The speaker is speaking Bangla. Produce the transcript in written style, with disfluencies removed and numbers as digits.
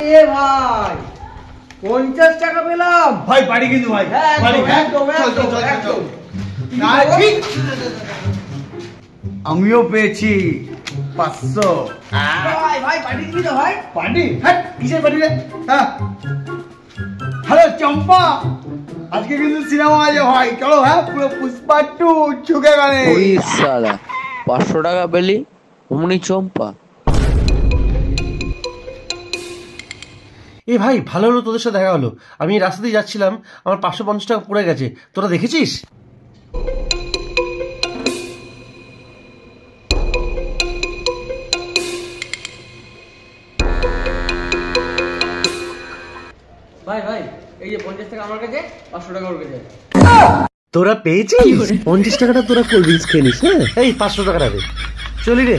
এ ভাই 50 টাকা পেলাম ভাই বাড়ি কিন্তু ভাই বাড়ি একদম আমিও পেয়েছি 500। ভাই ভাই পার্টি দিবি তো ভাই? পার্টি? হ্যাঁ কিসের পার্টি রে? হ্যাঁ হ্যালো চম্পা, আজকে কিন্তু সিনেমা আছে ভাই, চলো। হ্যাঁ পুরো পুষ্পা 2 ঝুঁকে গেলে। ওই শালা 500 টাকা পেলি অমনি চম্পা। এ ভাই ভালো হলো তোদের সাথে দেখা হলো। আমি রাস্তা দিয়ে যাচ্ছিলাম, আমার 550 টাকা পড়ে গেছে, তোরা দেখেছিস? ভাই ভাই এই যে 50 টাকা আমার কাছে, 500 টাকা ওর কাছে। তোরা পেয়েছিস? 50 টাকাটা তোরা কোল্ড ড্রিঙ্কস খেয়ে নিস। হ্যাঁ এই 500 টাকা রাখবে, চলি রে।